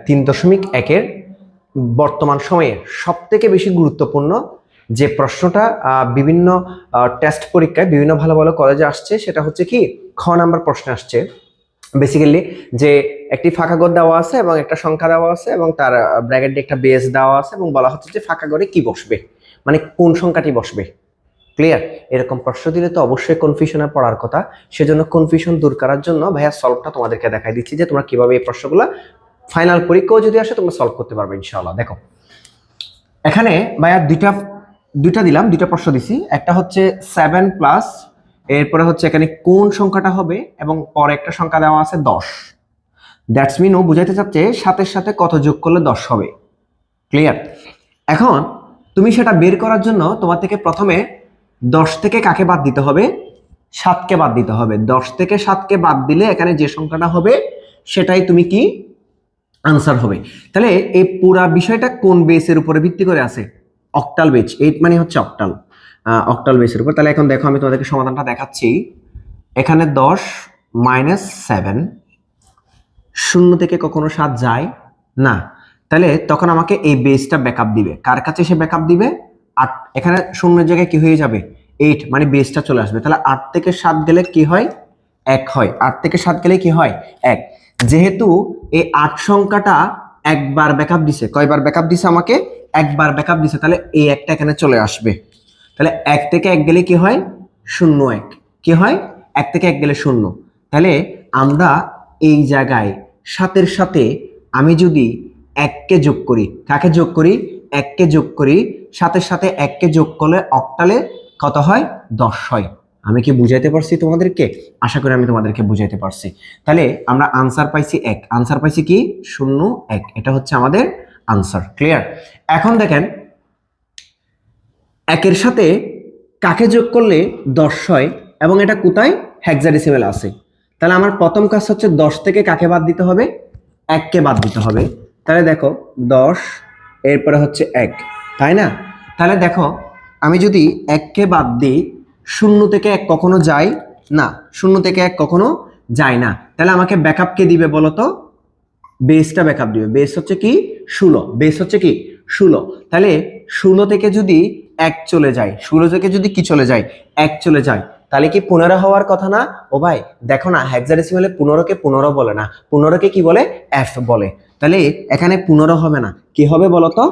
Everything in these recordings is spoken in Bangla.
3.1-এর বর্তমান সময়ে সবথেকে বেশি গুরুত্বপূর্ণ যে প্রশ্নটা বিভিন্ন টেস্ট পরীক্ষায় বিভিন্ন ভালো ভালো কলেজে আসছে সেটা হচ্ছে কি খ নাম্বার প্রশ্ন আসছে। বেসিক্যালি যে একটি ফাঁকা ঘর দেওয়া আছে এবং একটা সংখ্যা দেওয়া আছে এবং তার ব্র্যাকেট দিয়ে একটা বেস দেওয়া আছে এবং বলা হচ্ছে যে ফাঁকা ঘরে কি বসবে, মানে কোন সংখ্যাটি বসবে। ক্লিয়ার? এরকম প্রশ্ন দিলে তো অবশ্যই কনফিউশনে পড়ার কথা। সেজন্য কনফিউশন দূর করার জন্য ভাইয়া সলভটা তোমাদেরকে দেখাই দিচ্ছি যে তোমরা কিভাবে এই প্রশ্নগুলো ফাইনাল পরীক্ষাও যদি আসে তোমরা সলভ করতে পারবে ইনশাআল্লাহ। দেখো এখানে ভাইয়া দুইটা দিলাম, দুইটা প্রশ্ন দিছি। একটা হচ্ছে 7 প্লাস, এরপরে হচ্ছে এখানে কোন সংখ্যাটা হবে এবং পরে একটা সংখ্যা দেওয়া আছে 10। দ্যাটস মিন ও বুঝাইতে চাচ্ছে সাথের সাথে কত যোগ করলে 10 হবে। ক্লিয়ার? এখন তুমি সেটা বের করার জন্য তোমার থেকে প্রথমে 10 থেকে কাকে বাদ দিতে হবে? 7কে বাদ দিতে হবে। 10 থেকে 7কে বাদ দিলে এখানে যে সংখ্যাটা হবে সেটাই তুমি কি আনসার হবে। তাহলে এই পুরা বিষয়টা কোন বেসের উপরে ভিত্তি করে আছে? Octal base. 8 মানে হচ্ছে অক্টাল বেসের উপর। তাহলে এখন দেখো আমি তোমাদেরকে সমাধানটা দেখাচ্ছি। এখানে 10 মাইনাস 7, 0 থেকে কখনো 7 যায় না, তাহলে তখন আমাকে এই বেসটা ব্যাকআপ দিবে। কার কাছে সে ব্যাকআপ দিবে? 8। এখানে 0 এর জায়গায় কি হয়ে যাবে? 8, মানে বেসটা চলে আসবে। তাহলে 8 থেকে 7 গেলে কি হয়? 1 হয়। 8 থেকে 7 গেলে কি হয়? 1। যেহেতু এই 8 সংখ্যাটা একবার ব্যাকআপ দিছে, কয়বার ব্যাকআপ দিছে আমাকে? একবার ব্যাকআপ দিছে, তাহলে এই একটা এখানে চলে আসবে। তাহলে 1 থেকে 1 গেলে কি হয়? 0 1। কি হয়? 1 থেকে 1 গেলে 0। তাহলে আমরা এই জায়গায় সাথের সাথে আমি যদি 1কে যোগ করি, কাকে যোগ করি? 1কে যোগ করি, সাথে সাথে 1কে যোগ করলে অক্টালে কত হয়? 10 হয়। আমি কি বুঝাইতে পারছি তোমাদেরকে? আশা করি আমি তোমাদেরকে বুঝাইতে পারছি। তাহলে আমরা আনসার পাইছি 1। আনসার পাইছি কি? 0 1। এটা হচ্ছে আমাদের আনসার। ক্লিয়ার? এখন দেখেন 1-এর সাথে কাকে যোগ করলে 10 হয় এবং এটা কোথায়? হেক্সাডেসিমেল আছে। তাহলে আমার প্রথম কাজ হচ্ছে 10 থেকে কাকে বাদ দিতে হবে? 1কে বাদ দিতে হবে। তাহলে দেখো 10 এরপরে হচ্ছে 1, তাই না? তাহলে দেখো আমি যদি 1কে বাদ দিই, 0 থেকে 1 কখনো যায় না, 0 থেকে 1 কখনো যায় না। তাহলে আমাকে ব্যাকআপ কে দিবে বলো তো? বেসটা ব্যাকআপ দিবে। বেস হচ্ছে কি? 16। বেস হচ্ছে কি? 16। তাহলে 16 থেকে যদি 1 চলে যায়, 16 থেকে যদি কি চলে যায়? 1 চলে যায়, তাহলে কি 15 হওয়ার কথা না? ও ভাই দেখো না, হেক্সাডেসিমালে 15কে 15 বলে না, 15কে কি বলে? এফ বলে। তাহলে এখানে 15 হবে না, কি হবে বলো তো?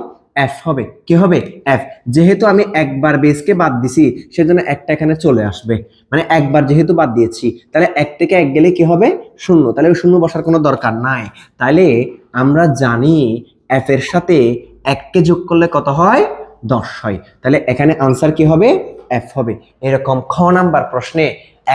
এফ হবে। কি হবে? এফ। যেহেতু আমি একবার বেসকে বাদ দিছি সেজন্য একটা এখানে চলে আসবে, মানে একবার যেহেতু বাদ দিয়েছি, তাহলে 1 থেকে 1 গেলে কি হবে? 0। তাহলে 0 বসার কোনো দরকার নাই। তাইলে আমরা জানি এফ এর সাথে 1কে যোগ করলে কত হয়? 10 হয়। তাহলে এখানে আনসার কি হবে? এফ হবে। এরকম খ নাম্বার প্রশ্নে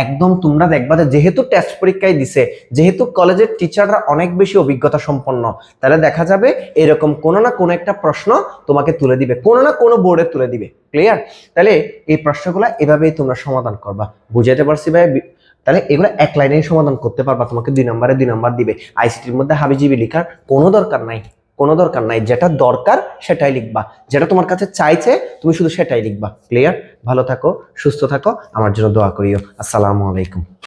একদম তোমরা দেখবা যে যেহেতু টেস্ট পরীক্ষায় দিছে, যেহেতু কলেজের টিচাররা অনেক বেশি অভিজ্ঞতা সম্পন্ন, তাহলে দেখা যাবে এরকম কোনো না কোনো একটা প্রশ্ন তোমাকে তুলে দিবে, কোনো না কোনো বোর্ডে তুলে দিবে। ক্লিয়ার? তাহলে এই প্রশ্নগুলো এভাবেই তোমরা সমাধান করবা। বুঝাতে পারছি ভাই? তাহলে এগুলো এক লাইনেই সমাধান করতে পারবা। তোমাকে 2 নম্বরে 2 নম্বর দিবে। আইসিটির মধ্যে হাবিজিবি লেখার কোনো দরকার নাই, কোনো দরকার নাই। যেটা দরকার সেটাই লিখবা, যেটা তোমার কাছে চাইছে তুমি শুধু সেটাই লিখবা। ক্লিয়ার? ভালো থাকো, সুস্থ থাকো, আমার জন্য দোয়া করিও। আসসালামু আলাইকুম।